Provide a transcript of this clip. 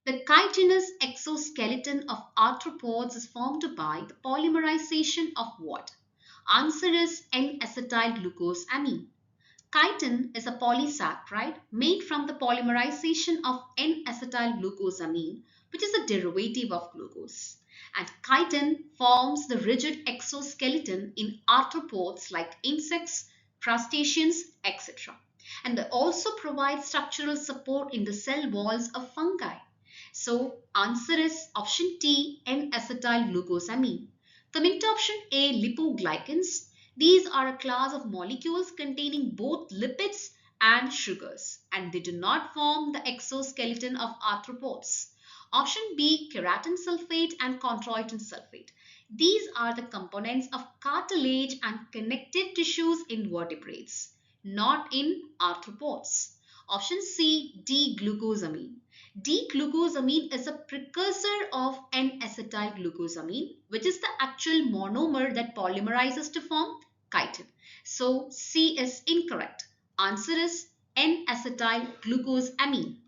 The chitinous exoskeleton of arthropods is formed by the polymerization of what? Answer is N-acetylglucosamine. Chitin is a polysaccharide made from the polymerization of N-acetylglucosamine, which is a derivative of glucose. And chitin forms the rigid exoskeleton in arthropods like insects, crustaceans, etc. And they also provide structural support in the cell walls of fungi. So, answer is option T, N-acetylglucosamine. Coming to option A, lipoglycans. These are a class of molecules containing both lipids and sugars, and they do not form the exoskeleton of arthropods. Option B, keratin sulfate and chondroitin sulfate. These are the components of cartilage and connective tissues in vertebrates, not in arthropods. Option C, D-glucosamine. D-glucosamine is a precursor of N-acetylglucosamine, which is the actual monomer that polymerizes to form chitin. So C is incorrect. Answer is N-acetylglucosamine.